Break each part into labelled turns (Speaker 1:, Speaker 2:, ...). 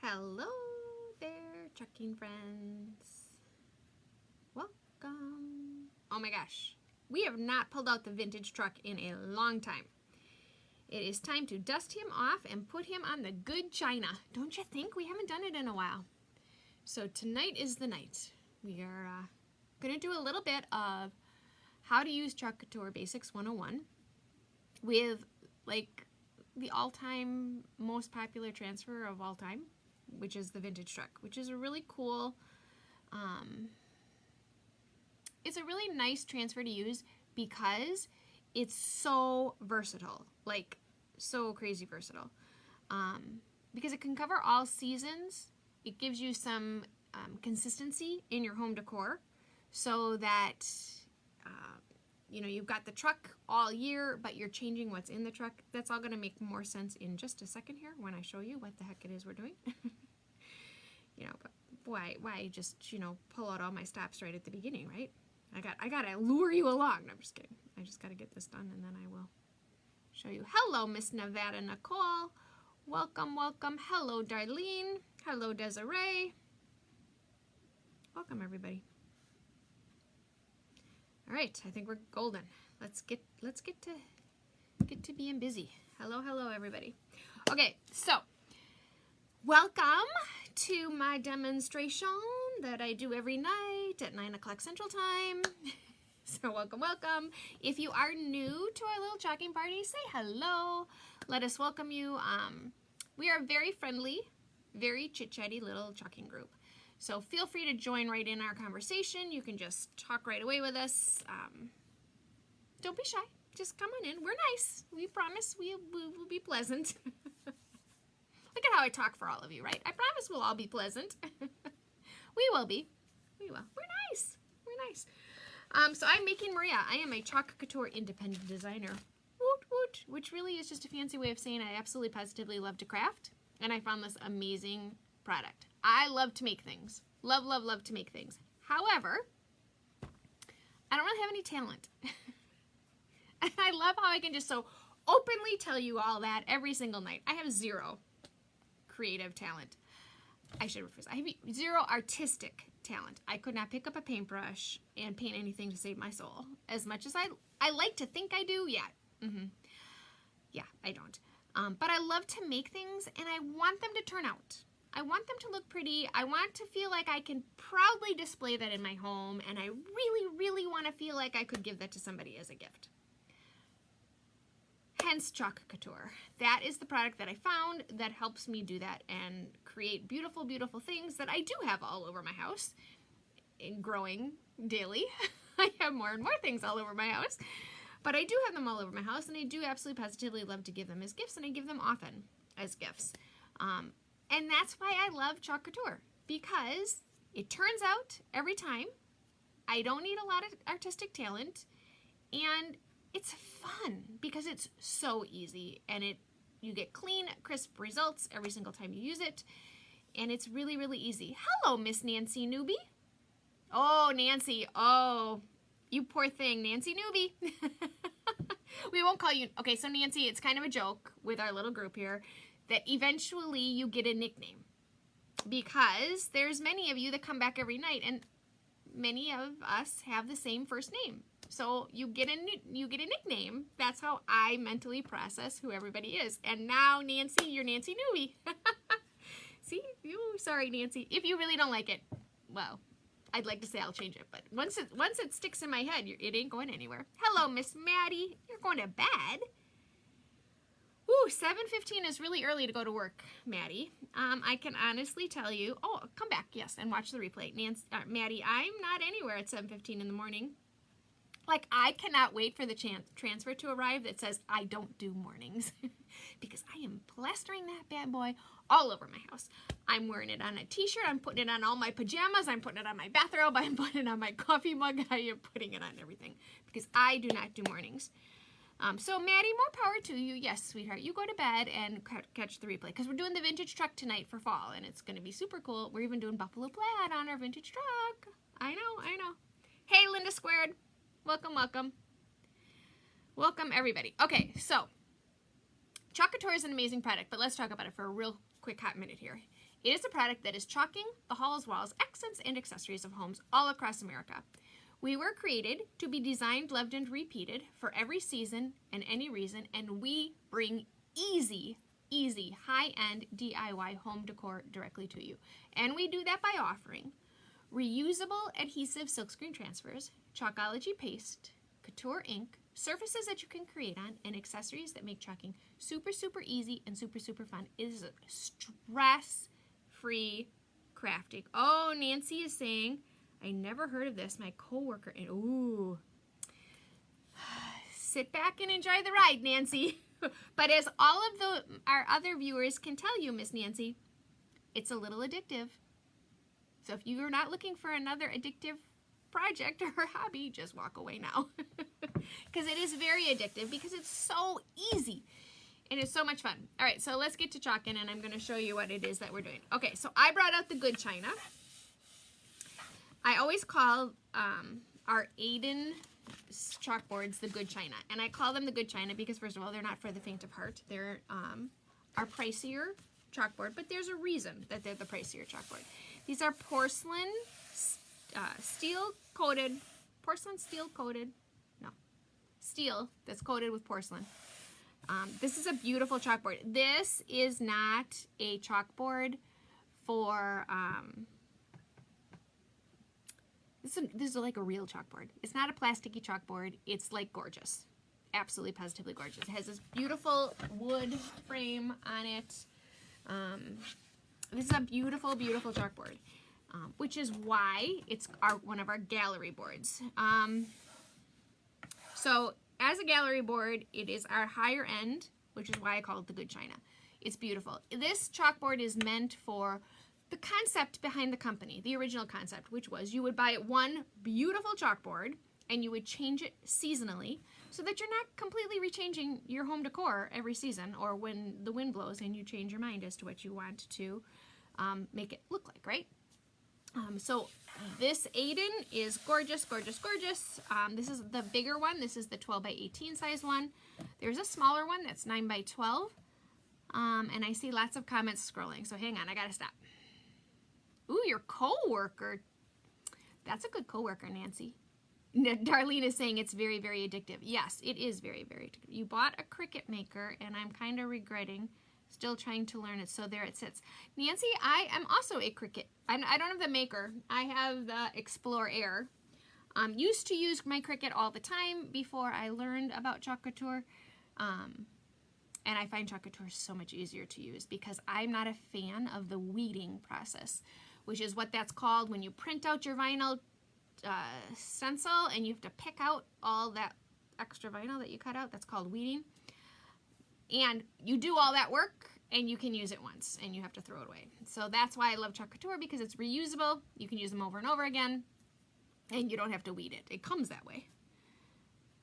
Speaker 1: Hello there, trucking friends. Welcome. Oh my gosh, we have not pulled out the vintage truck in a long time. It is time to dust him off and put him on the good china. Don't you think? We haven't done it in a while. So tonight is the night. We are going to do a little bit of how to use Chalk Couture Basics 101 with like the all-time most popular transfer of all time, which is the vintage truck, which is a really cool, it's a really nice transfer to use because it's so versatile, like so crazy versatile, because it can cover all seasons. It gives you some consistency in your home decor so that you know, you've got the truck all year, but you're changing what's in the truck. That's all going to make more sense in just a second here when I show you what the heck it is we're doing. You know, but why just, you know, pull out all my stops right at the beginning, right? I got to lure you along. No, I'm just kidding. I just got to get this done and then I will show you. Hello, Miss Nevada Nicole. Welcome, welcome. Hello, Darlene. Hello, Desiree. Welcome, everybody. All right, I think we're golden. Let's get to being busy. Hello, everybody. Okay, so welcome to my demonstration that I do every night at 9 o'clock Central Time. So welcome. If you are new to our little chalking party, say hello. Let us welcome you. We are a very friendly, very chit-chatty little chalking group. So feel free to join right in our conversation. You can just talk right away with us. Don't be shy. Just come on in. We're nice. We promise we will be pleasant. Look at how I talk for all of you, right? I promise we'll all be pleasant. We will be. We will. We're nice. We're nice. So I'm making Maria. I am a Chalk Couture independent designer. Woot woot. Which really is just a fancy way of saying I absolutely positively love to craft. And I found this amazing product. I love to make things. Love to make things. However, I don't really have any talent. And I love how I can just so openly tell you all that every single night. I have zero creative talent. I should rephrase. I have zero artistic talent. I could not pick up a paintbrush and paint anything to save my soul. As much as I like to think I do, yeah. Yeah, I don't. But I love to make things and I want them to turn out. I want them to look pretty. I want to feel like I can proudly display that in my home, and I really want to feel like I could give that to somebody as a gift. Hence Chalk Couture. That is the product that I found that helps me do that and create beautiful things that I do have all over my house and growing daily. I have more and more things all over my house, but I do have them all over my house, and I do absolutely positively love to give them as gifts, and I give them often as gifts. And that's why I love Chalk Couture, because it turns out every time. I don't need a lot of artistic talent, and it's fun because it's so easy, and you get clean, crisp results every single time you use it, and it's really easy. Hello, Miss Nancy Newbie. Oh, Nancy. Oh, you poor thing, Nancy Newbie. We won't call you. Okay, so Nancy, it's kind of a joke with our little group here, that eventually you get a nickname, because there's many of you that come back every night, and many of us have the same first name. So you get a nickname. That's how I mentally process who everybody is. And now, Nancy, you're Nancy Newbie. See? Sorry, Nancy. If you really don't like it, well, I'd like to say I'll change it. But once it sticks in my head, it ain't going anywhere. Hello, Miss Maddie. You're going to bed? Ooh, 7:15 is really early to go to work, Maddie. I can honestly tell you. Oh, come back, yes, and watch the replay. Maddie, I'm not anywhere at 7:15 in the morning. Like, I cannot wait for the transfer to arrive that says I don't do mornings, because I am plastering that bad boy all over my house. I'm wearing it on a t-shirt. I'm putting it on all my pajamas. I'm putting it on my bathrobe. I'm putting it on my coffee mug. I am putting it on everything, because I do not do mornings. So Maddie, more power to you. Yes, sweetheart, you go to bed and catch the replay, because we're doing the vintage truck tonight for fall, and it's going to be super cool. We're even doing buffalo plaid on our vintage truck. I know. Hey, Linda Squared. Welcome. Welcome, everybody. Okay, so Chalk Couture is an amazing product, but let's talk about it for a real quick hot minute here. It is a product that is chalking the halls, walls, accents, and accessories of homes all across America. We were created to be designed, loved, and repeated for every season and any reason, and we bring easy, high-end DIY home decor directly to you. And we do that by offering reusable adhesive silkscreen transfers, Chalkology paste, couture ink, surfaces that you can create on, and accessories that make chalking super easy and super fun. It is a stress-free crafting. Oh, Nancy is saying, I never heard of this. My coworker, and ooh. Sit back and enjoy the ride, Nancy. But as all of our other viewers can tell you, Miss Nancy, it's a little addictive. So if you're not looking for another addictive project or hobby, just walk away now. Because it is very addictive because it's so easy. And it's so much fun. All right, so let's get to chalking, and I'm going to show you what it is that we're doing. Okay, so I brought out the good china. I always call our Addon chalkboards the good china. And I call them the good china because, first of all, they're not for the faint of heart. They're our pricier chalkboard, but there's a reason that they're the pricier chalkboard. These are porcelain steel that's coated with porcelain. This is a beautiful chalkboard. This is not a chalkboard for, this is like a real chalkboard. It's not a plasticky chalkboard. It's like gorgeous. Absolutely, positively gorgeous. It has this beautiful wood frame on it. This is a beautiful chalkboard, which is why it's one of our gallery boards. So as a gallery board, it is our higher end, which is why I call it the good china. It's beautiful. This chalkboard is meant for the concept behind the company, the original concept, which was you would buy one beautiful chalkboard and you would change it seasonally so that you're not completely rechanging your home decor every season or when the wind blows and you change your mind as to what you want to make it look like, right? So this Addon is gorgeous. This is the bigger one. This is the 12 by 18 size one. There's a smaller one that's 9 by 12. And I see lots of comments scrolling, so hang on, I gotta stop. Ooh, your coworker. That's a good coworker, Nancy. Darlene is saying it's very addictive. Yes, it is very addictive. You bought a Cricut maker, and I'm kind of regretting. Still trying to learn it, so there it sits. Nancy, I am also a Cricut. I don't have the maker. I have the Explore Air. Used to use my Cricut all the time before I learned about Chalk Couture. And I find Chalk Couture so much easier to use because I'm not a fan of the weeding process, which is what that's called when you print out your vinyl stencil and you have to pick out all that extra vinyl that you cut out. That's called weeding. And you do all that work and you can use it once and you have to throw it away. So that's why I love Chalk Couture, because it's reusable. You can use them over and over again and you don't have to weed it. It comes that way.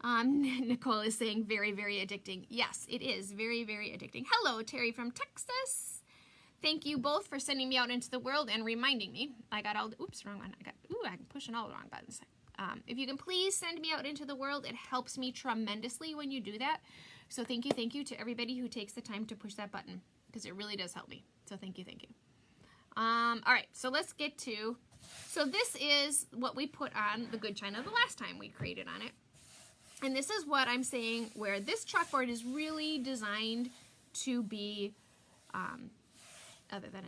Speaker 1: Nicole is saying very addicting. Yes, it is very addicting. Hello, Terry from Texas. Thank you both for sending me out into the world and reminding me. I got all, oops, wrong one. I'm pushing all the wrong buttons. If you can please send me out into the world, it helps me tremendously when you do that. So thank you to everybody who takes the time to push that button, because it really does help me. So thank you. All right, so let's get to, so this is what we put on the good china the last time we created on it. And this is what I'm saying, where this chalkboard is really designed to be, other than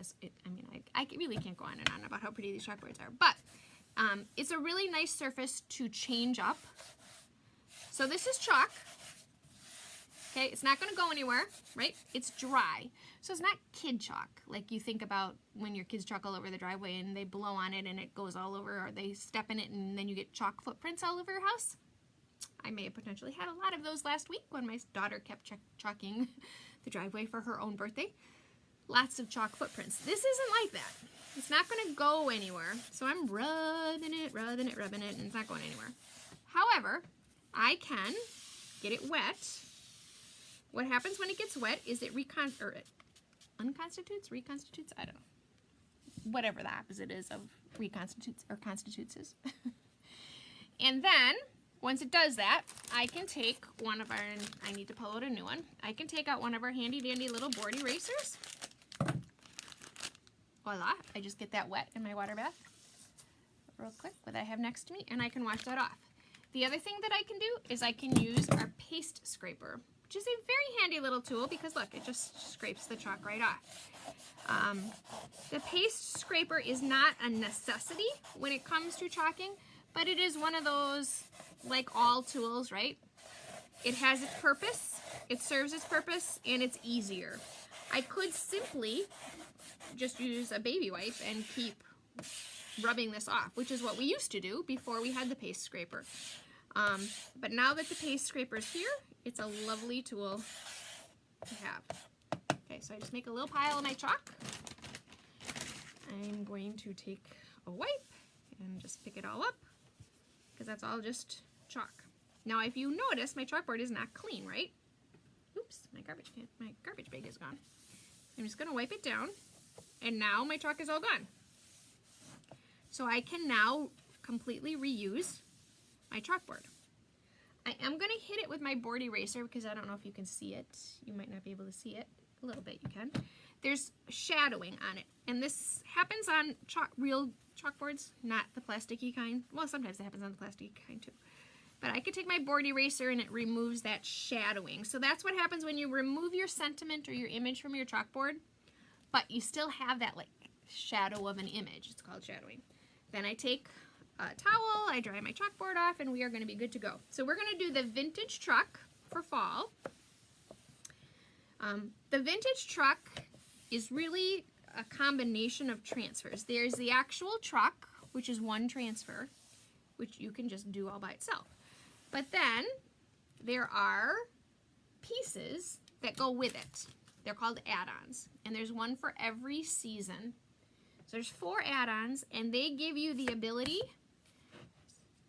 Speaker 1: I really can't go on and on about how pretty these chalkboards are, but it's a really nice surface to change up. So this is chalk. Okay, it's not going to go anywhere, right? It's dry. So it's not kid chalk, like you think about when your kids chalk all over the driveway and they blow on it and it goes all over, or they step in it and then you get chalk footprints all over your house. I may have potentially had a lot of those last week when my daughter kept chalking the driveway for her own birthday. Lots of chalk footprints. This isn't like that. It's not going to go anywhere. So I'm rubbing it, and it's not going anywhere. However, I can get it wet. What happens when it gets wet is it reconstitutes, I don't know. Whatever the opposite is of reconstitutes or constitutes is. And then, once it does that, I can take one of our, I need to pull out a new one. I can take out one of our handy dandy little board erasers. voila, I just get that wet in my water bath real quick, what I have next to me, and I can wash that off. The other thing that I can do is I can use our paste scraper, which is a very handy little tool because look, it just scrapes the chalk right off. The paste scraper is not a necessity when it comes to chalking, but it is one of those, like all tools, right? It has its purpose, it serves its purpose, and it's easier. I could simply just use a baby wipe and keep rubbing this off, which is what we used to do before we had the paste scraper. But now that the paste scraper is here, it's a lovely tool to have. Okay, so I just make a little pile of my chalk. I'm going to take a wipe and just pick it all up because that's all just chalk. Now, if you notice, my chalkboard is not clean, right? Oops, my garbage bag is gone. I'm just gonna wipe it down, and now my chalk is all gone. So I can now completely reuse my chalkboard. I am gonna hit it with my board eraser because I don't know if you can see it. You might not be able to see it. A little bit you can. There's shadowing on it, and this happens on real chalkboards, not the plasticky kind. Well, sometimes it happens on the plasticky kind too. But I could take my board eraser and it removes that shadowing. So that's what happens when you remove your sentiment or your image from your chalkboard, but you still have that like shadow of an image. It's called shadowing. Then I take a towel, I dry my chalkboard off, and we are going to be good to go. So we're going to do the vintage truck for fall. The vintage truck is really a combination of transfers. There's the actual truck, which is one transfer, which you can just do all by itself. But then there are pieces that go with it. They're called add-ons, and there's one for every season. So there's 4 add-ons, and they give you the ability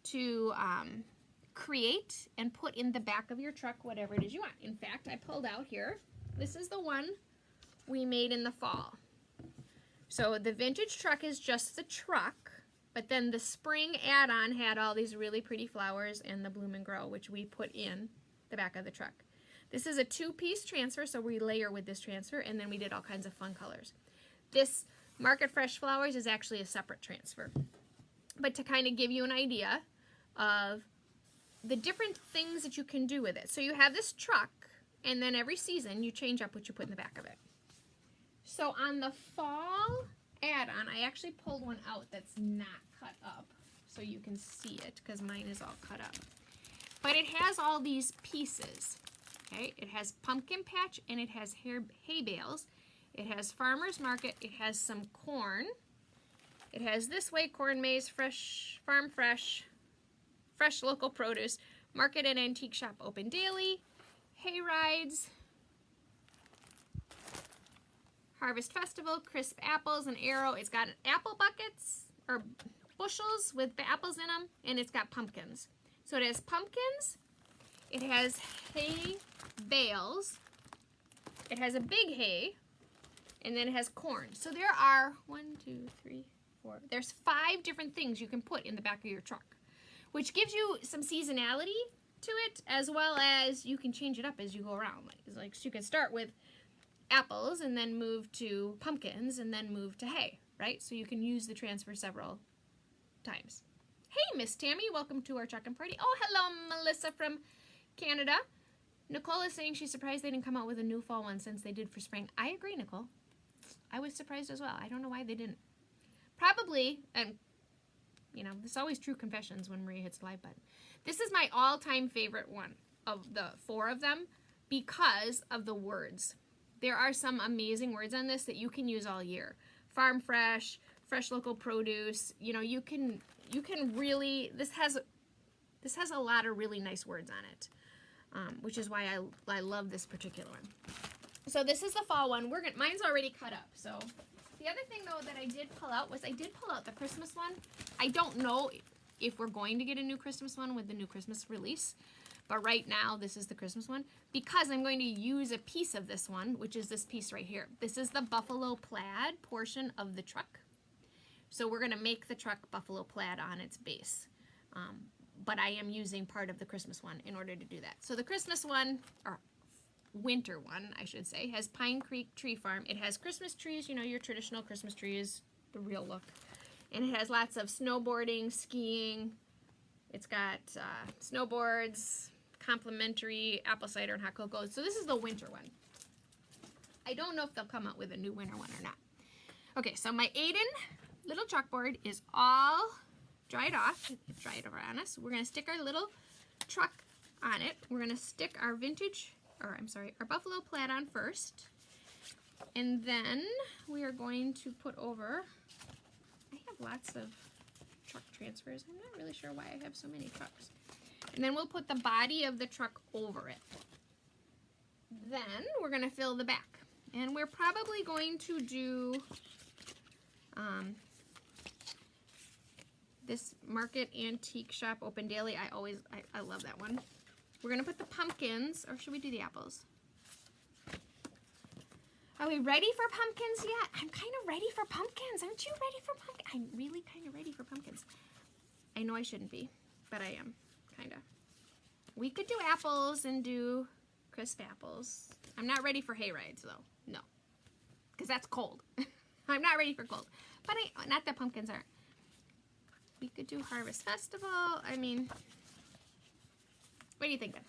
Speaker 1: to create and put in the back of your truck whatever it is you want. In fact, I pulled out here. This is the one we made in the fall. So the vintage truck is just the truck, but then the spring add-on had all these really pretty flowers and the bloom and grow, which we put in the back of the truck. This is a 2-piece transfer, so we layer with this transfer, and then we did all kinds of fun colors. This Market Fresh Flowers is actually a separate transfer. But to kind of give you an idea of the different things that you can do with it. So you have this truck, and then every season you change up what you put in the back of it. So on the fall add-on, I actually pulled one out that's not cut up so you can see it because mine is all cut up. But it has all these pieces. Okay, it has pumpkin patch and it has hay bales. It has farmer's market. It has some corn. It has this way corn, maize, fresh, farm fresh, fresh local produce, market and antique shop open daily, hay rides, harvest festival, crisp apples, and arrow. It's got apple buckets or bushels with apples in them, and it's got pumpkins. So it has pumpkins. It has hay bales. It has a big hay. And then it has corn. So there are 1, 2, 3, 4. There's 5 different things you can put in the back of your truck, which gives you some seasonality to it, as well as you can change it up as you go around. Like so you can start with apples and then move to pumpkins and then move to hay, right? So you can use the transfer several times. Hey, Miss Tammy, welcome to our check-in party. Oh, hello, Melissa from Canada. Nicole is saying she's surprised they didn't come out with a new fall one since they did for spring. I agree, Nicole. I was surprised as well. I don't know why they didn't. Probably, and you know, there's always true confessions when Maria hits the live button. This is my all-time favorite one of the 4 of them because of the words. There are some amazing words on this that you can use all year. Farm fresh, fresh local produce. You know, you can really, this has a lot of really nice words on it, which is why I love this particular one. So this is the fall one. Mine's already cut up. So the other thing though that I did pull out was I did pull out the Christmas one. I don't know if we're going to get a new Christmas one with the new Christmas release, but right now this is the Christmas one because I'm going to use a piece of this one, which is this piece right here. This is the buffalo plaid portion of the truck. So we're going to make the truck buffalo plaid on its base. But I am using part of the Christmas one in order to do that. So the Christmas one, or winter one, I should say, has Pine Creek Tree Farm. It has Christmas trees, you know, your traditional Christmas trees, the real look. And it has lots of snowboarding, skiing. It's got snowboards, complimentary apple cider and hot cocoa. So this is the winter one. I don't know if they'll come out with a new winter one or not. Okay, so my Addon little chalkboard is all dried off. It dried over on us. We're going to stick our little truck on it. We're going to stick our our buffalo plaid on first. And then we are going to put over, I have lots of truck transfers. I'm not really sure why I have so many trucks. And then we'll put the body of the truck over it. Then we're going to fill the back. And we're probably going to do this Market Antique Shop Open Daily. I love that one. We're going to put the pumpkins, or should we do the apples? Are we ready for pumpkins yet? I'm kind of ready for pumpkins. Aren't you ready for pumpkins? I'm really kind of ready for pumpkins. I know I shouldn't be, but I am, kind of. We could do apples and do crisp apples. I'm not ready for hay rides, though. No, because that's cold. I'm not ready for cold. But not that pumpkins aren't. We could do Harvest Festival. I mean, what are you thinking?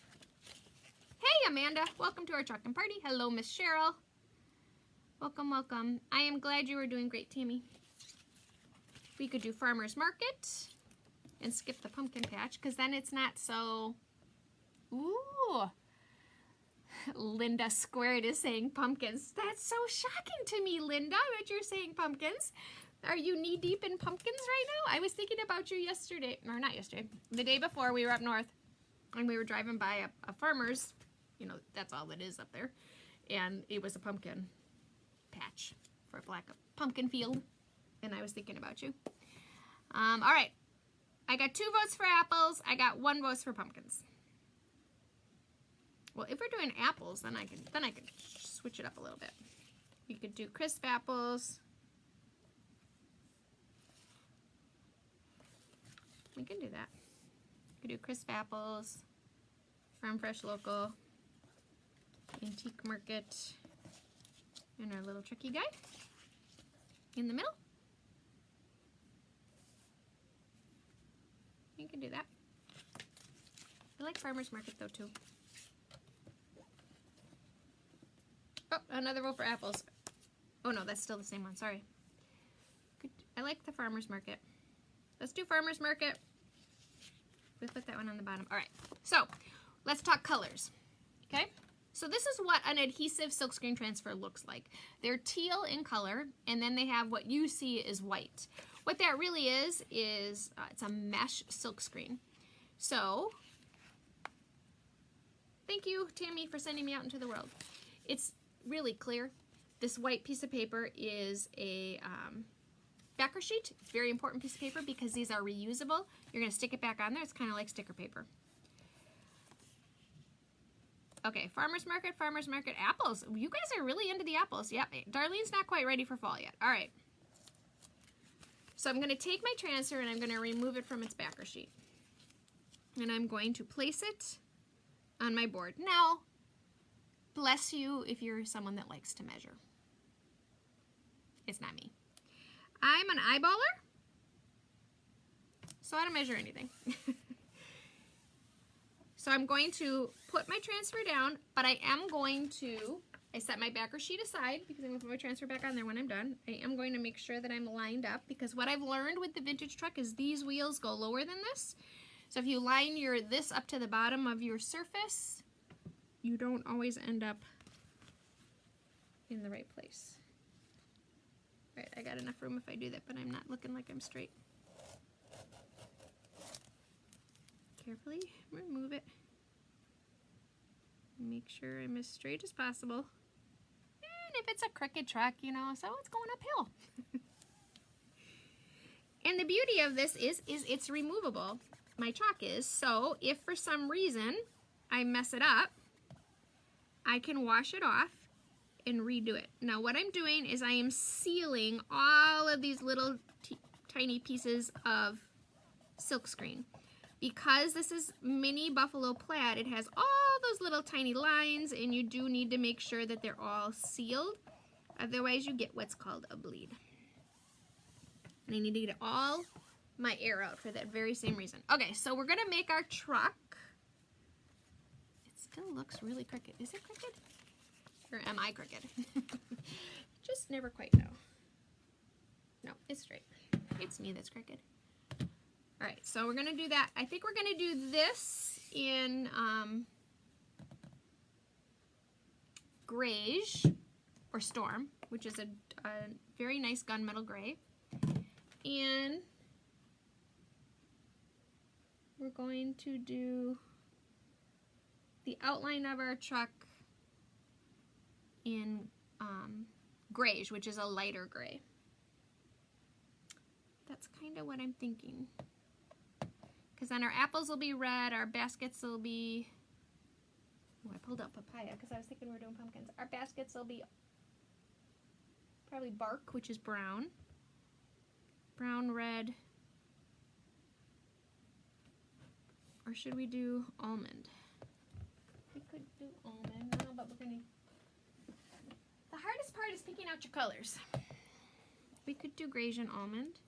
Speaker 1: Hey, Amanda. Welcome to our trucking party. Hello, Miss Cheryl. Welcome, welcome. I am glad you are doing great, Tammy. We could do Farmer's Market and skip the pumpkin patch, because then it's not so... Ooh. Linda Squared is saying pumpkins. That's so shocking to me, Linda, that you're saying pumpkins. Are you knee-deep in pumpkins right now? I was thinking about you yesterday, or not yesterday, the day before. We were up north, and we were driving by a farmer's, you know, that's all it is up there, and it was a pumpkin patch for a pumpkin field, and I was thinking about you. All right, I got 2 votes for apples. I got 1 vote for pumpkins. Well, if we're doing apples, then I can switch it up a little bit. We could do crisp apples. We can do that. We could do crisp apples, Farm Fresh Local, Antique Market, and our little tricky guy in the middle. You can do that. I like Farmer's Market though too. Oh, another vote for apples. Oh no, that's still the same one, sorry. I like the Farmer's Market. Let's do Farmer's Market. We put that one on the bottom. All right, so let's talk colors, okay? So this is what an adhesive silkscreen transfer looks like. They're teal in color, and then they have what you see is white. What that really is it's a mesh silkscreen. So, thank you, Tammy, for sending me out into the world. It's really clear. This white piece of paper is a backer sheet. It's a very important piece of paper because these are reusable. You're going to stick it back on there. It's kind of like sticker paper. Okay, Farmer's Market, apples. You guys are really into the apples. Yep, Darlene's not quite ready for fall yet. All right. So I'm going to take my transfer and I'm going to remove it from its backer sheet. And I'm going to place it on my board. Now, bless you if you're someone that likes to measure. It's not me. I'm an eyeballer, so I don't measure anything. So I'm going to put my transfer down, but I am going to, I set my backer sheet aside because I'm going to put my transfer back on there when I'm done. I am going to make sure that I'm lined up because what I've learned with the vintage truck is these wheels go lower than this. So if you line this up to the bottom of your surface, you don't always end up in the right place. Right, I got enough room if I do that, but I'm not looking like I'm straight. Carefully remove it. Make sure I'm as straight as possible. And if it's a crooked truck, you know, so it's going uphill. And the beauty of this is it's removable. My chalk is, so if for some reason I mess it up, I can wash it off and redo it. Now what I'm doing is I am sealing all of these little tiny pieces of silkscreen Because this is mini buffalo plaid, it has all those little tiny lines, and you do need to make sure that they're all sealed. Otherwise, you get what's called a bleed. And I need to get all my air out for that very same reason. Okay, so we're gonna make our truck. It still looks really crooked. Is it crooked? Or am I crooked? Just never quite know. No, it's straight. It's me that's crooked. All right, so we're gonna do that. I think we're gonna do this in Greige, or Storm, which is a very nice gunmetal gray. And we're going to do the outline of our truck in Greige, which is a lighter gray. That's kind of what I'm thinking. Because then our apples will be red, our baskets will be, oh, I pulled out papaya because I was thinking we were doing pumpkins. Our baskets will be probably bark, which is brown. Brown, red. Or should we do almond? We could do almond, no, but we're gonna, the hardest part is picking out your colors. We could do Greige and almond.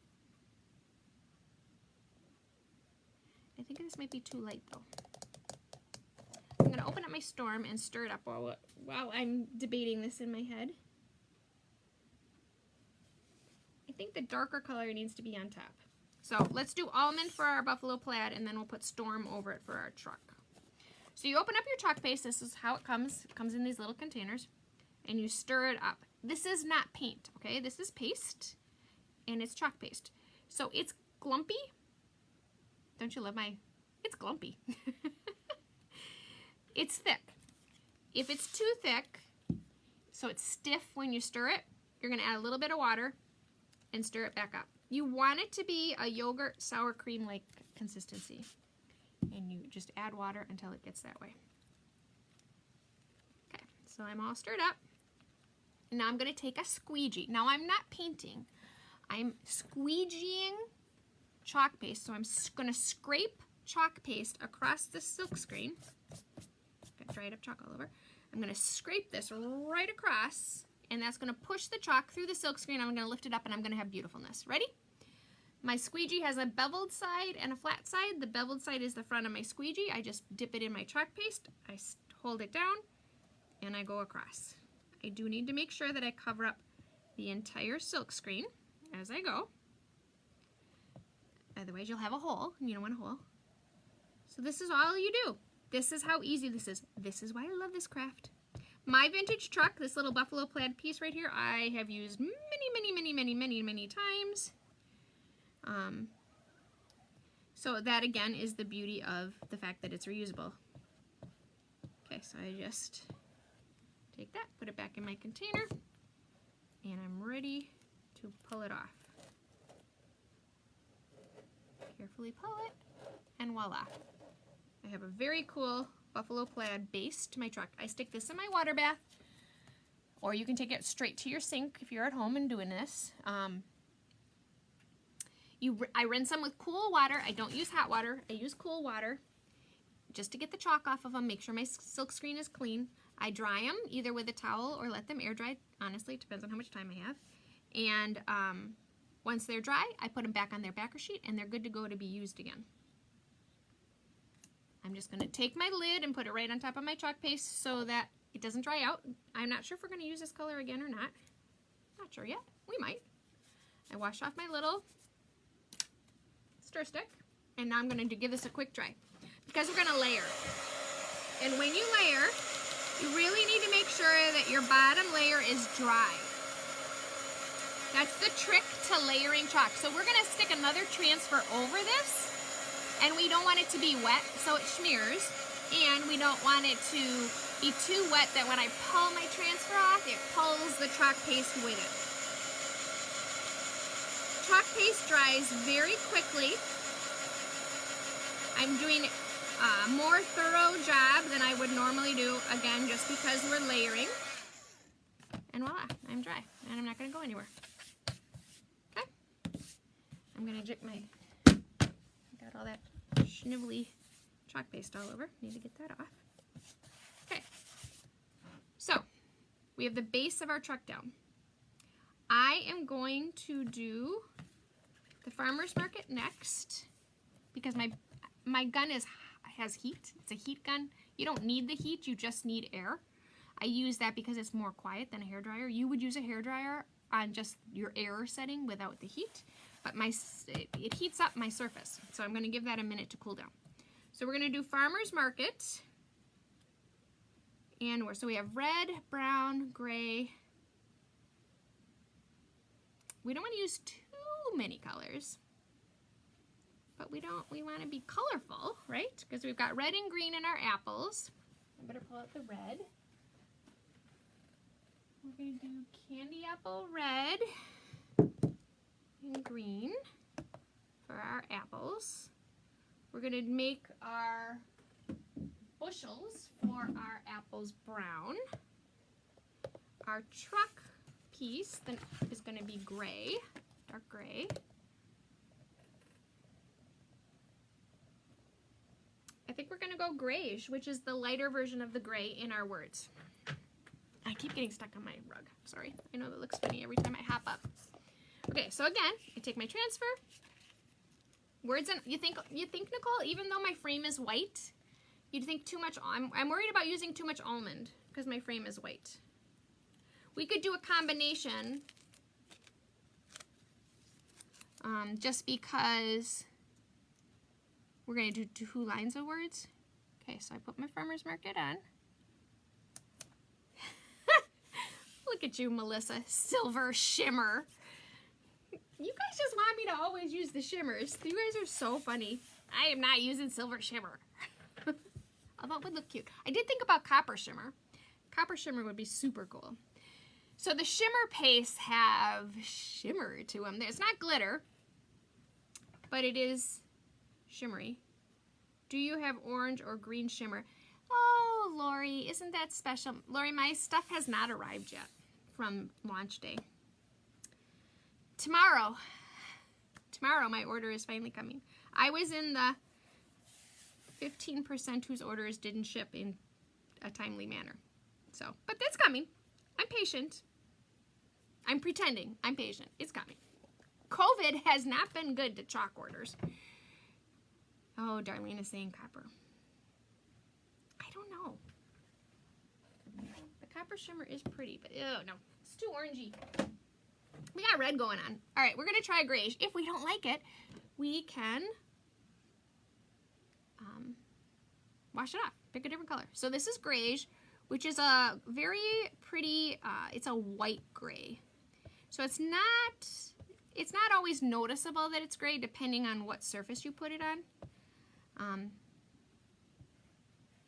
Speaker 1: I think this might be too light though. I'm gonna open up my Storm and stir it up while I'm debating this in my head. I think the darker color needs to be on top. So let's do almond for our buffalo plaid, and then we'll put Storm over it for our truck. So you open up your chalk paste. This is how it comes. It comes in these little containers, and you stir it up. This is not paint, okay? This is paste, and it's chalk paste. So it's glumpy. Don't you love my, it's glumpy. It's thick. If it's too thick, so it's stiff when you stir it, you're gonna add a little bit of water and stir it back up. You want it to be a yogurt sour cream like consistency, and you just add water until it gets that way. Okay, so I'm all stirred up. And now I'm gonna take a squeegee. Now I'm not painting, I'm squeegeeing chalk paste. So I'm gonna scrape chalk paste across the silk screen. Got dried up chalk all over. I'm gonna scrape this right across, and that's gonna push the chalk through the silk screen. I'm gonna lift it up, and I'm gonna have beautifulness. Ready? My squeegee has a beveled side and a flat side. The beveled side is the front of my squeegee. I just dip it in my chalk paste, I hold it down, and I go across. I do need to make sure that I cover up the entire silk screen as I go. Otherwise you'll have a hole, and you don't want a hole. So this is all you do. This is how easy this is. This is why I love this craft. My vintage truck, this little buffalo plaid piece right here, I have used many times. So that again is the beauty of the fact that it's reusable. Okay, so I just take that, put it back in my container, and I'm ready to pull it off. Carefully pull it, and voila. I have a very cool buffalo plaid base to my truck. I stick this in my water bath, or you can take it straight to your sink if you're at home and doing this. I rinse them with cool water. I don't use hot water. I use cool water just to get the chalk off of them, make sure my silk screen is clean. I dry them either with a towel or let them air dry. Honestly, it depends on how much time I have. And once they're dry, I put them back on their backer sheet, and they're good to go to be used again. I'm just going to take my lid and put it right on top of my chalk paste so that it doesn't dry out. I'm not sure if we're going to use this color again or not. Not sure yet. We might. I wash off my little stir stick, and now I'm going to give this a quick dry because we're going to layer. And when you layer, you really need to make sure that your bottom layer is dry. That's the trick to layering chalk. So we're going to stick another transfer over this, and we don't want it to be wet so it smears, and we don't want it to be too wet that when I pull my transfer off, it pulls the chalk paste with it. Chalk paste dries very quickly. I'm doing a more thorough job than I would normally do, again, just because we're layering. And voila, I'm dry, and I'm not going to go anywhere. Okay? I'm going to got all that schnivelly chalk paste all over. Need to get that off. Okay. So, we have the base of our truck down. I am going to do the farmer's market next because my gun has heat. It's a heat gun. You don't need the heat, you just need air. I use that because it's more quiet than a hairdryer. You would use a hairdryer on just your air setting without the heat, but it heats up my surface. So I'm gonna give that a minute to cool down. So we're gonna do farmer's market. And so we have red, brown, gray. We don't want to use too many colors, but we want to be colorful, right? Because we've got red and green in our apples. I better pull out the red. We're going to do candy apple red and green for our apples. We're going to make our bushels for our apples brown. Our truck piece then is going to be gray, dark gray. I think we're going to go grayish, which is the lighter version of the gray in our words. I keep getting stuck on my rug. Sorry. I know that looks funny every time I hop up. Okay, so again, I take my transfer. Words, and you think Nicole, even though my frame is white, you'd think too much. I'm worried about using too much almond because my frame is white. We could do a combination just because we're going to do 2 lines of words. Okay, so I put my farmer's market on. Look at you, Melissa. Silver shimmer. You guys just want me to always use the shimmers. You guys are so funny. I am not using silver shimmer. Although it would look cute. I did think about copper shimmer. Copper shimmer would be super cool. So the shimmer pastes have shimmer to them. It's not glitter, but it is shimmery. Do you have orange or green shimmer? Oh, Lori, isn't that special? Lori, my stuff has not arrived yet from launch day. Tomorrow my order is finally coming. I was in the 15% whose orders didn't ship in a timely manner. So, but that's coming. I'm patient. I'm pretending I'm patient. It's coming. COVID has not been good to chalk orders. Oh, Darlene is saying copper. I don't know. The copper shimmer is pretty, but oh no, it's too orangey. We got red going on. All right, we're gonna try a grayish. If we don't like it, we can wash it off. Pick a different color. So this is grayish, which is a very pretty. It's a white gray. So it's not always noticeable that it's gray, depending on what surface you put it on.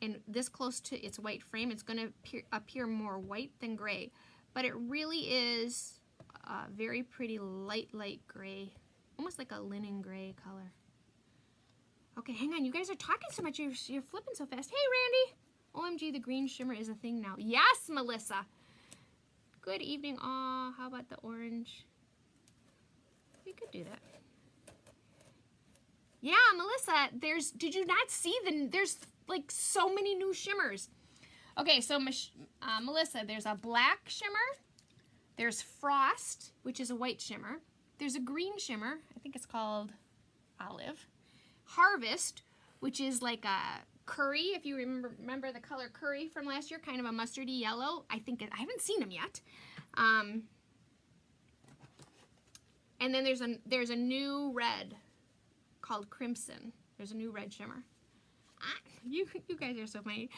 Speaker 1: And this close to its white frame, it's going to appear more white than gray. But it really is a very pretty light gray, almost like a linen gray color. Okay, hang on. You guys are talking so much. You're flipping so fast. Hey, Randy. OMG, the green shimmer is a thing now. Yes, Melissa. Good evening. Aw, how about the orange? We could do that. Yeah, Melissa, did you not see there's like so many new shimmers. Okay, so Melissa, there's a black shimmer. There's Frost, which is a white shimmer. There's a green shimmer. I think it's called Olive. Harvest, which is like a curry, if you remember the color curry from last year, kind of a mustardy yellow. I haven't seen them yet. And then there's a new red called Crimson. There's a new red shimmer. You guys are so funny.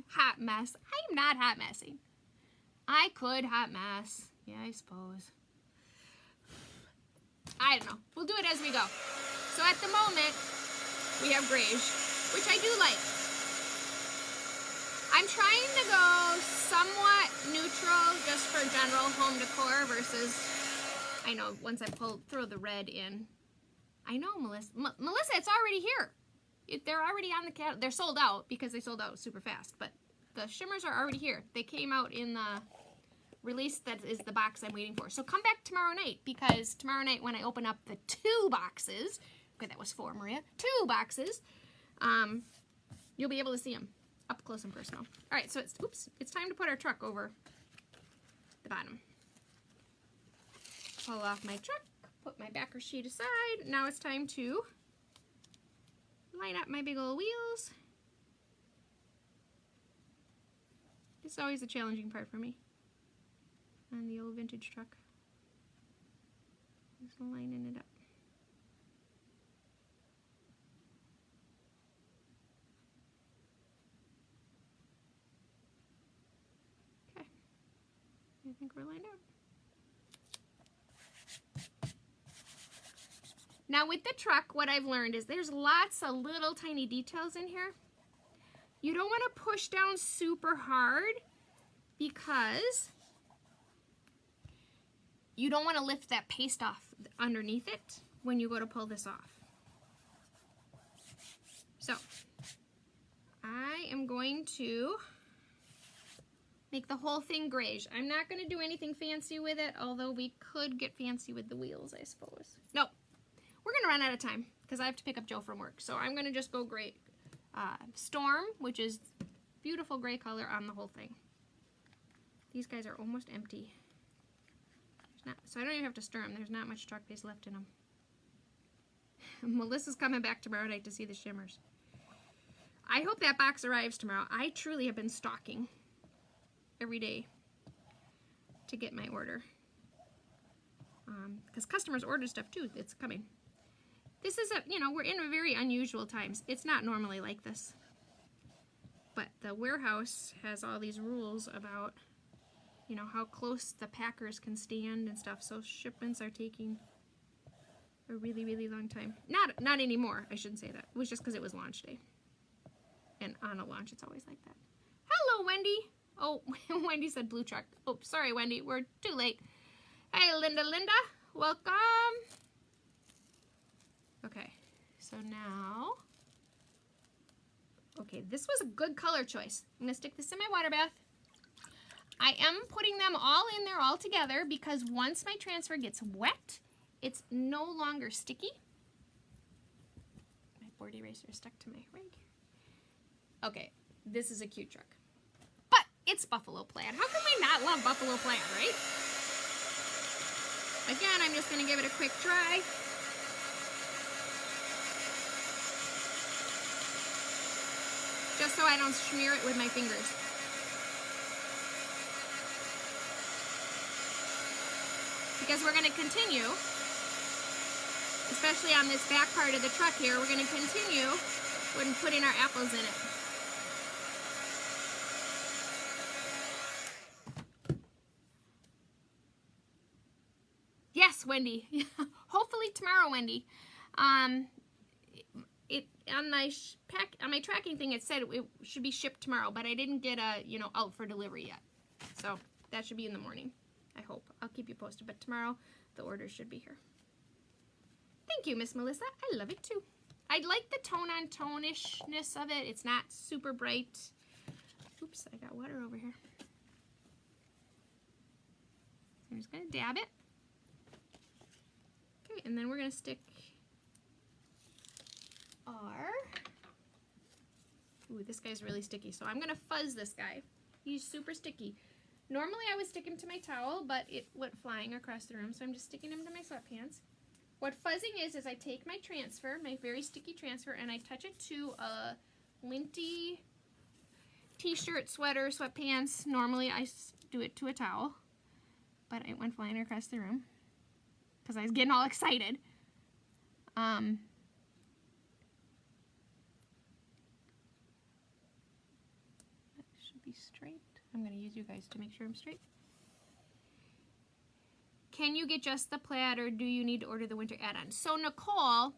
Speaker 1: Hot mess. I am not hot messing. I could hot mess. Yeah, I suppose. I don't know. We'll do it as we go. So at the moment, we have grayish, which I do like. I'm trying to go somewhat neutral just for general home decor versus, I know, once I throw the red in. I know, Melissa. Melissa, it's already here. They're already on the they're sold out because they sold out super fast, but the shimmers are already here. They came out in the release that is the box I'm waiting for. So come back tomorrow night, because tomorrow night when I open up the 2 boxes, okay, that was 4, Maria, 2 boxes, you'll be able to see them up close and personal. All right, so it's time to put our truck over the bottom. Pull off my truck, put my backer sheet aside. Now it's time to line up my big old wheels. This is always the challenging part for me on the old vintage truck. Just lining it up. Okay, I think we're lined up. Now with the truck, what I've learned is there's lots of little tiny details in here. You don't want to push down super hard because you don't want to lift that paste off underneath it when you go to pull this off. So I am going to make the whole thing grayish. I'm not going to do anything fancy with it, although we could get fancy with the wheels, I suppose. No, we're going to run out of time because I have to pick up Joe from work. So I'm going to just go gray. Storm, which is beautiful gray color on the whole thing. These guys are almost empty. So I don't even have to stir them. There's not much chalk paste left in them. Melissa's coming back tomorrow night to see the shimmers. I hope that box arrives tomorrow. I truly have been stalking every day to get my order. Because customers order stuff too. It's coming. This is we're in very unusual times. It's not normally like this. But the warehouse has all these rules about, how close the packers can stand and stuff. So shipments are taking a really, really long time. Not anymore. I shouldn't say that. It was just because it was launch day. And on a launch, it's always like that. Hello, Wendy. Oh, Wendy said blue truck. Oh, sorry, Wendy. We're too late. Hey, Linda. Welcome. Okay, so now, okay, this was a good color choice. I'm going to stick this in my water bath. I am putting them all in there all together because once my transfer gets wet, it's no longer sticky. My board eraser is stuck to my rig. Okay, this is a cute truck. But it's buffalo plaid. How can we not love buffalo plaid, right? Again, I'm just going to give it a quick dry. Just so I don't smear it with my fingers. Because we're going to continue, especially on this back part of the truck here, we're going to continue when putting our apples in it. Yes, Wendy. Hopefully tomorrow, Wendy. On my tracking thing, it said it should be shipped tomorrow, but I didn't get out for delivery yet. So that should be in the morning, I hope. I'll keep you posted, but tomorrow the order should be here. Thank you, Miss Melissa. I love it too. I like the tone-on-tone-ishness of it. It's not super bright. Oops, I got water over here. So I'm just going to dab it. Okay, and then we're going to stick ooh, this guy's really sticky, so I'm going to fuzz this guy. He's super sticky. Normally I would stick him to my towel, but it went flying across the room, so I'm just sticking him to my sweatpants. What fuzzing is I take my transfer, my very sticky transfer, and I touch it to a linty t-shirt, sweater, sweatpants. Normally I do it to a towel, but it went flying across the room because I was getting all excited. Straight. I'm going to use you guys to make sure I'm straight. Can you get just the plaid or do you need to order the winter add-on? So Nicole,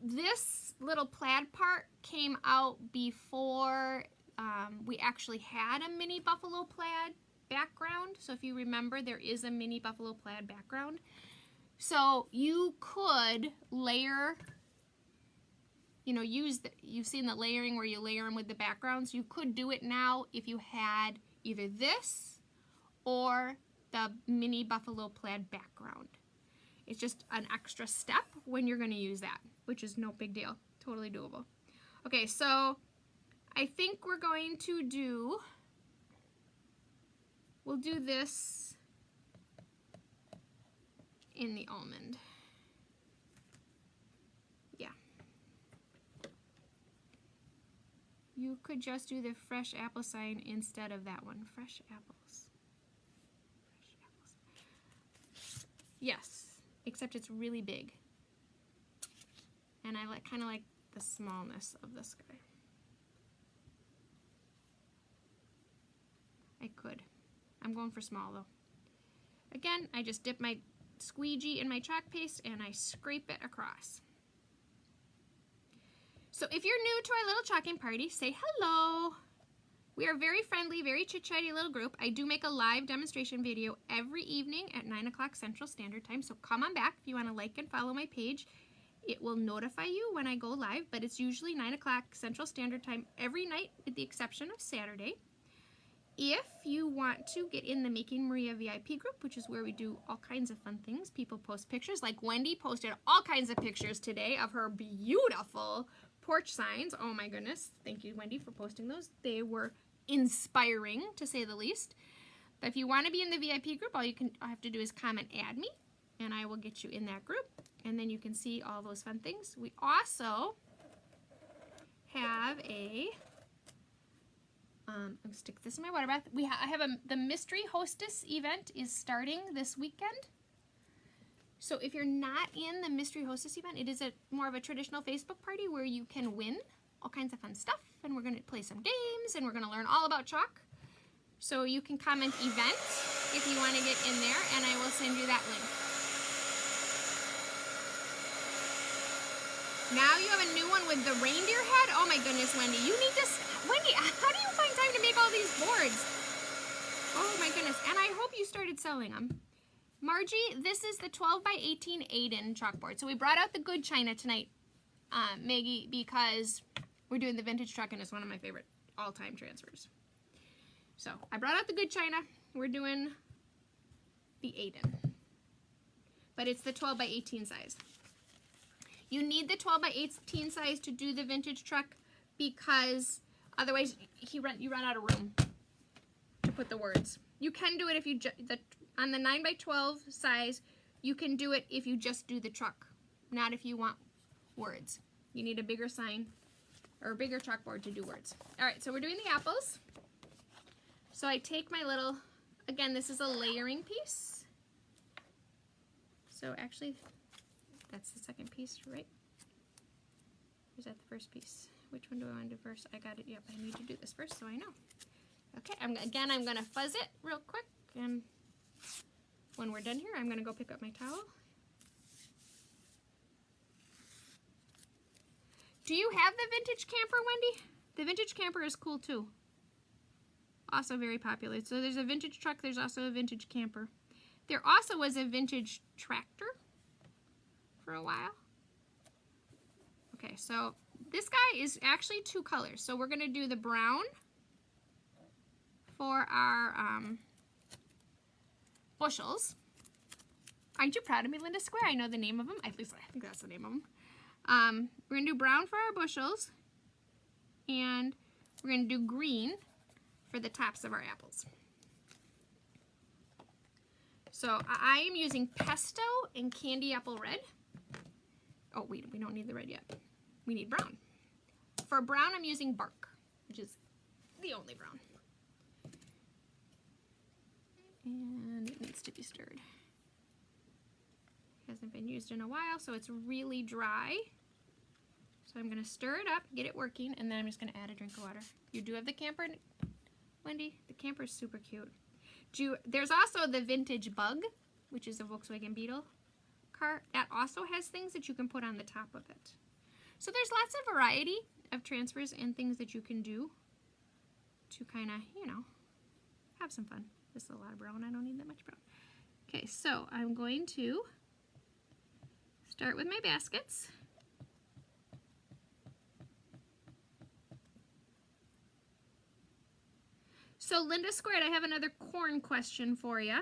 Speaker 1: this little plaid part came out before we actually had a mini buffalo plaid background. So if you remember, there is a mini buffalo plaid background. So you could layer, you've seen the layering where you layer them with the backgrounds. You could do it now if you had either this or the mini buffalo plaid background. It's just an extra step when you're going to use that, which is no big deal. Totally doable. Okay, so I think we're going to do, we'll do this in the almond. Yeah. You could just do the fresh apple sign instead of that one. Fresh apples. Fresh apples. Yes, except it's really big. And I like kind of like the smallness of this guy. I could. I'm going for small though. Again, I just dip my squeegee in my chalk paste and I scrape it across. So if you're new to our little chalking party, say hello. We are very friendly, very chit-chatty little group. I do make a live demonstration video every evening at 9 o'clock Central Standard Time, so come on back if you want to like and follow my page. It will notify you when I go live, but it's usually 9 o'clock Central Standard Time every night with the exception of Saturday. If you want to get in the Making Maria VIP group, which is where we do all kinds of fun things, people post pictures, like Wendy posted all kinds of pictures today of her beautiful porch signs. Oh my goodness. Thank you, Wendy, for posting those. They were inspiring, to say the least. But if you want to be in the VIP group, all you have to do is comment add me, and I will get you in that group. And then you can see all those fun things. We also have a, I'm gonna stick this in my water bath. I have the Mystery Hostess event is starting this weekend. So if you're not in the Mystery Hostess event, it is more of a traditional Facebook party where you can win all kinds of fun stuff, and we're going to play some games, and we're going to learn all about chalk. So you can comment event if you want to get in there, and I will send you that link. Now you have a new one with the reindeer head. Oh my goodness, Wendy, you need to, Wendy, how do you find time to make all these boards? Oh my goodness, and I hope you started selling them. Margie, this is the 12 by 18 Addon chalkboard. So we brought out the good china tonight, Maggie, because we're doing the vintage truck, and it's one of my favorite all-time transfers. So I brought out the good china. We're doing the Addon, but it's the 12 by 18 size. You need the 12 by 18 size to do the vintage truck because otherwise you run out of room to put the words. You can do it if you on the 9 by 12 size. You can do it if you just do the truck, not if you want words. You need a bigger sign or a bigger chalkboard to do words. All right, so we're doing the apples. So I take my little, again, this is a layering piece. So actually, that's the second piece, right? Or is that the first piece? Which one do I want to do first? I got it, yep, I need to do this first so I know. Okay, again, I'm gonna fuzz it real quick, and when we're done here, I'm gonna go pick up my towel. Do you have the vintage camper, Wendy? The vintage camper is cool too. Also very popular. So there's a vintage truck, there's also a vintage camper. There also was a vintage tractor for a while. Okay, so this guy is actually two colors. So we're gonna do the brown for our bushels. Aren't you proud of me, Linda Square? I know the name of them. At least I think that's the name of them. We're going to do brown for our bushels, and we're going to do green for the tops of our apples. So I am using pesto and candy apple red. Oh, wait, we don't need the red yet. We need brown. For brown, I'm using bark, which is the only brown. And it needs to be stirred. Hasn't been used in a while, so it's really dry. So I'm going to stir it up, get it working, and then I'm just going to add a drink of water. You do have the camper, Wendy? The camper is super cute. There's also the vintage bug, which is a Volkswagen Beetle car. That also has things that you can put on the top of it. So there's lots of variety of transfers and things that you can do to kind of, you know, have some fun. This is a lot of brown. I don't need that much brown. Okay, so I'm going to start with my baskets. So Linda Squared, I have another corn question for you.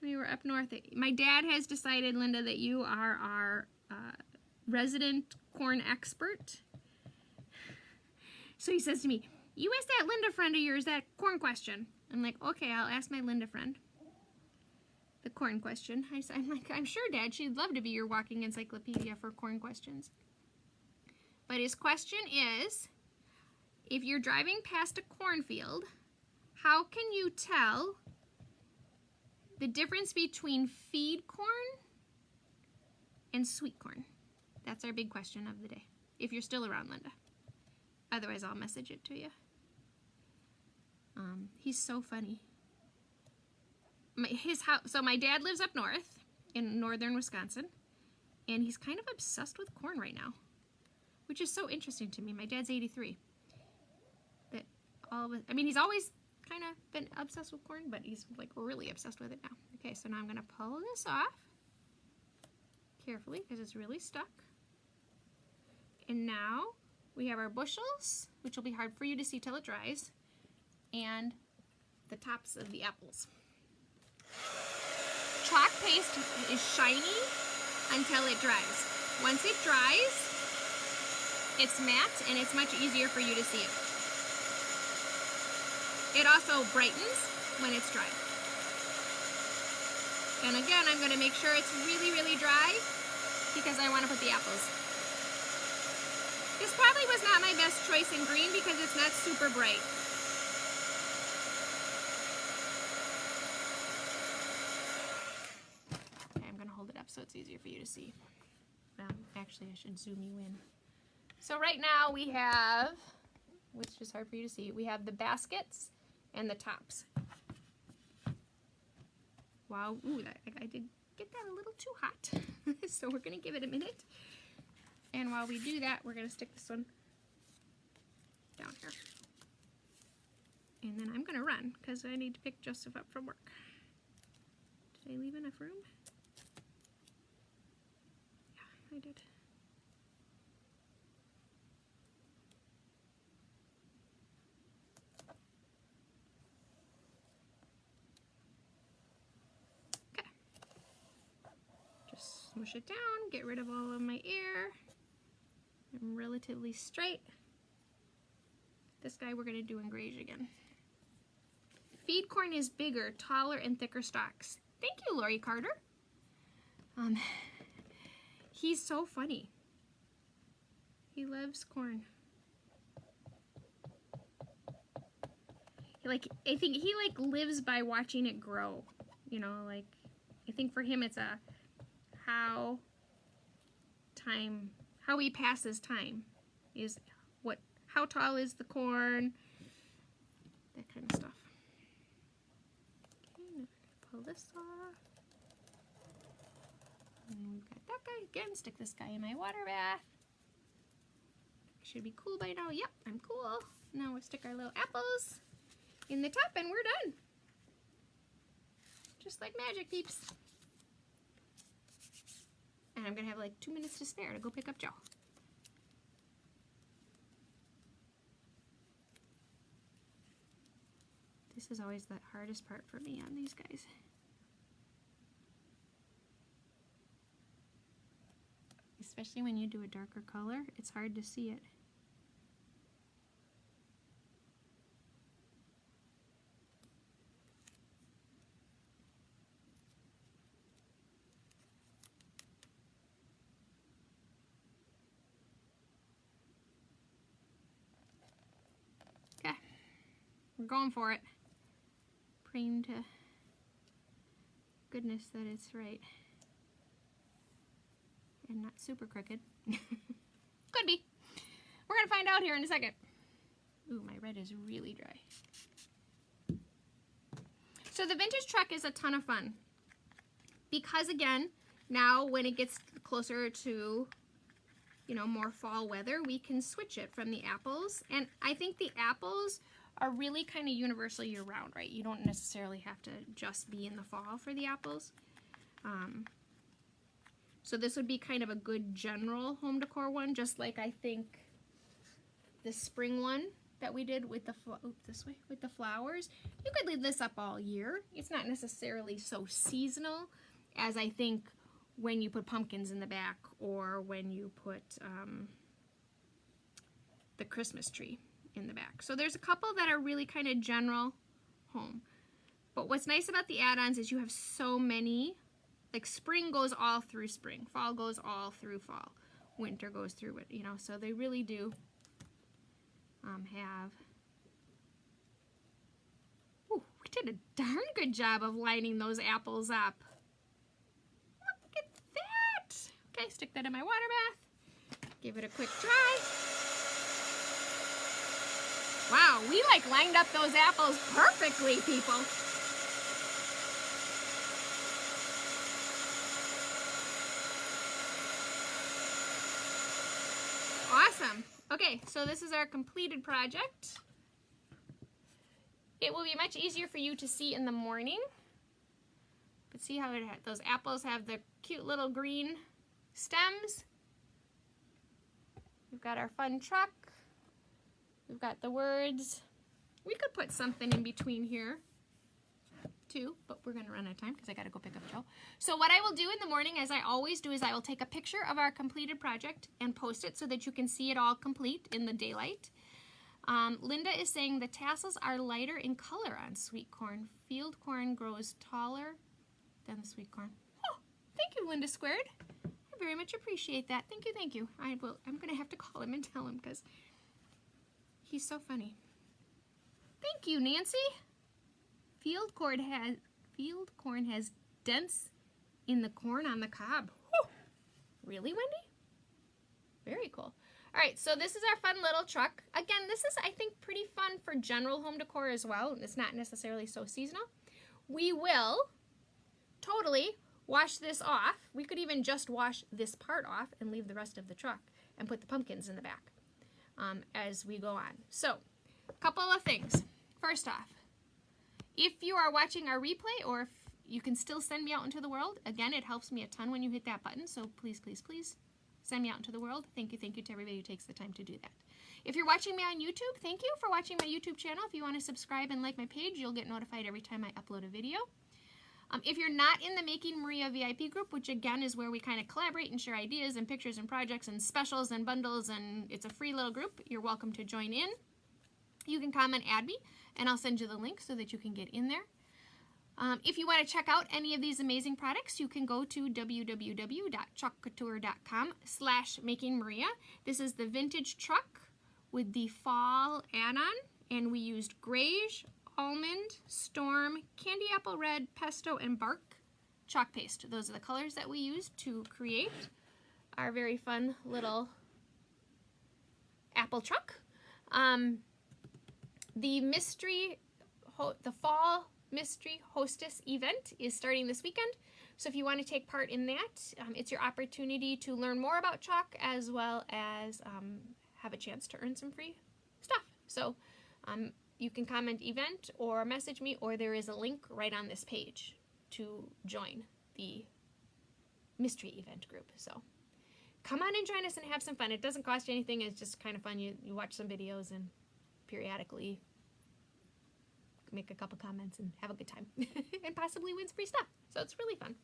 Speaker 1: We were up north. My dad has decided, Linda, that you are our resident corn expert. So he says to me, you asked that Linda friend of yours that corn question. I'm like, okay, I'll ask my Linda friend the corn question. I'm like, I'm sure, Dad, she'd love to be your walking encyclopedia for corn questions. But his question is, if you're driving past a cornfield, how can you tell the difference between feed corn and sweet corn? That's our big question of the day, if you're still around, Linda. Otherwise, I'll message it to you. He's so funny. So my dad lives up north in northern Wisconsin, and he's kind of obsessed with corn right now, which is so interesting to me. My dad's 83. I mean, he's always kind of been obsessed with corn, but he's like really obsessed with it now. Okay, so now I'm gonna pull this off carefully because it's really stuck. And now we have our bushels, which will be hard for you to see till it dries, and the tops of the apples. Chalk paste is shiny until it dries. Once it dries, it's matte and it's much easier for you to see it. It also brightens when it's dry. And again, I'm going to make sure it's really, really dry because I want to put the apples. This probably was not my best choice in green because it's not super bright. Okay, I'm going to hold it up so it's easier for you to see. Actually, I should zoom you in. So right now we have, which is hard for you to see, we have the baskets and the tops. Wow, ooh, I did get that a little too hot. So we're gonna give it a minute. And while we do that, we're gonna stick this one down here. And then I'm gonna run because I need to pick Joseph up from work. Did I leave enough room? Yeah, I did. Smush it down, get rid of all of my air. I'm relatively straight. This guy we're gonna do in grayish again. Feed corn is bigger, taller, and thicker stalks. Thank you, Lori Carter. He's so funny. He loves corn. I think he lives by watching it grow. You know, I think for him it's a how he passes time is how tall is the corn, that kind of stuff. Okay, now pull this off. And we've got that guy again. Stick this guy in my water bath. Should be cool by now. Yep, I'm cool. Now we'll stick our little apples in the top and we're done. Just like magic, peeps. And I'm going to have like 2 minutes to spare to go pick up Joe. This is always the hardest part for me on these guys. Especially when you do a darker color, it's hard to see it. We're going for it. Praying to goodness that it's right. And not super crooked. Could be. We're going to find out here in a second. Ooh, my red is really dry. So the vintage truck is a ton of fun. Because again, now when it gets closer to, you know, more fall weather, we can switch it from the apples. And I think the apples are really kind of universal year-round, right? You don't necessarily have to just be in the fall for the apples. So this would be kind of a good general home decor one, just like I think the spring one that we did with the with the flowers. You could leave this up all year. It's not necessarily so seasonal as I think when you put pumpkins in the back or when you put the Christmas tree in the back. So there's a couple that are really kind of general home. But what's nice about the add-ons is you have so many, like spring goes all through spring, fall goes all through fall, winter goes through it, you know, so they really do have, ooh, we did a darn good job of lining those apples up. Look at that. Okay, stick that in my water bath, give it a quick dry. Wow, we like lined up those apples perfectly, people. Awesome. Okay, so this is our completed project. It will be much easier for you to see in the morning. But see how those apples have the cute little green stems. We've got our fun truck. We've got the words. We could put something in between here too, but we're going to run out of time because I got to go pick up Joe. So what I will do in the morning, as I always do, is I will take a picture of our completed project and post it so that you can see it all complete in the daylight. Linda is saying the tassels are lighter in color on sweet corn. Field corn grows taller than the sweet corn. Oh, thank you, Linda Squared. I very much appreciate that. Thank you, thank you. I'm going to have to call him and tell him because he's so funny. Thank you, Nancy. Field corn has dents in the corn on the cob. Whew. Really, Wendy? Very cool. All right, so this is our fun little truck. Again, this is, I think, pretty fun for general home decor as well. It's not necessarily so seasonal. We will totally wash this off. We could even just wash this part off and leave the rest of the truck and put the pumpkins in the back as we go on. So, a couple of things. First off, if you are watching our replay, or if you can still send me out into the world, again, it helps me a ton when you hit that button, so please, please, please send me out into the world. Thank you to everybody who takes the time to do that. If you're watching me on YouTube, thank you for watching my YouTube channel. If you want to subscribe and like my page, you'll get notified every time I upload a video. If you're not in the Making Maria VIP group, which again is where we kind of collaborate and share ideas and pictures and projects and specials and bundles, and it's a free little group, you're welcome to join in. You can comment, add me, and I'll send you the link so that you can get in there. If you want to check out any of these amazing products, you can go to www.chalkcouture.com/makingmaria. This is the vintage truck with the fall add-on, and we used Greige, Almond, Storm, Candy Apple Red, Pesto, and Bark chalk paste. Those are the colors that we used to create our very fun little apple truck. The fall mystery hostess event is starting this weekend. So if you want to take part in that, it's your opportunity to learn more about chalk as well as have a chance to earn some free stuff. So you can comment event or message me, or there is a link right on this page to join the mystery event group. So come on and join us and have some fun. It doesn't cost you anything. It's just kind of fun. You watch some videos and periodically make a couple comments and have a good time and possibly win free stuff. So it's really fun.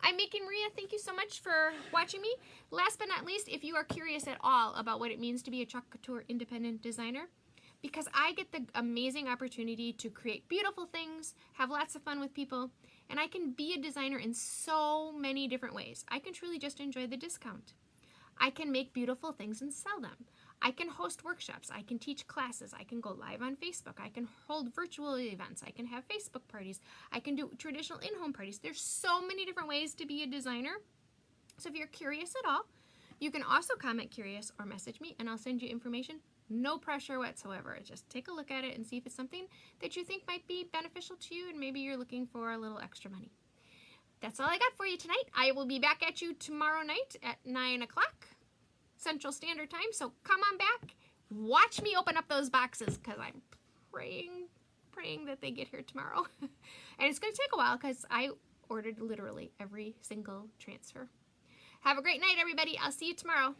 Speaker 1: I'm Making Maria. Thank you so much for watching me. Last but not least, if you are curious at all about what it means to be a Chalk Couture independent designer, because I get the amazing opportunity to create beautiful things, have lots of fun with people, and I can be a designer in so many different ways. I can truly just enjoy the discount. I can make beautiful things and sell them. I can host workshops. I can teach classes. I can go live on Facebook. I can hold virtual events. I can have Facebook parties. I can do traditional in-home parties. There's so many different ways to be a designer. So if you're curious at all, you can also comment curious or message me and I'll send you information. No pressure whatsoever. Just take a look at it and see if it's something that you think might be beneficial to you and maybe you're looking for a little extra money. That's all I got for you tonight. I will be back at you tomorrow night at 9 o'clock Central Standard Time. So come on back. Watch me open up those boxes because I'm praying that they get here tomorrow. And it's going to take a while because I ordered literally every single transfer. Have a great night, everybody. I'll see you tomorrow.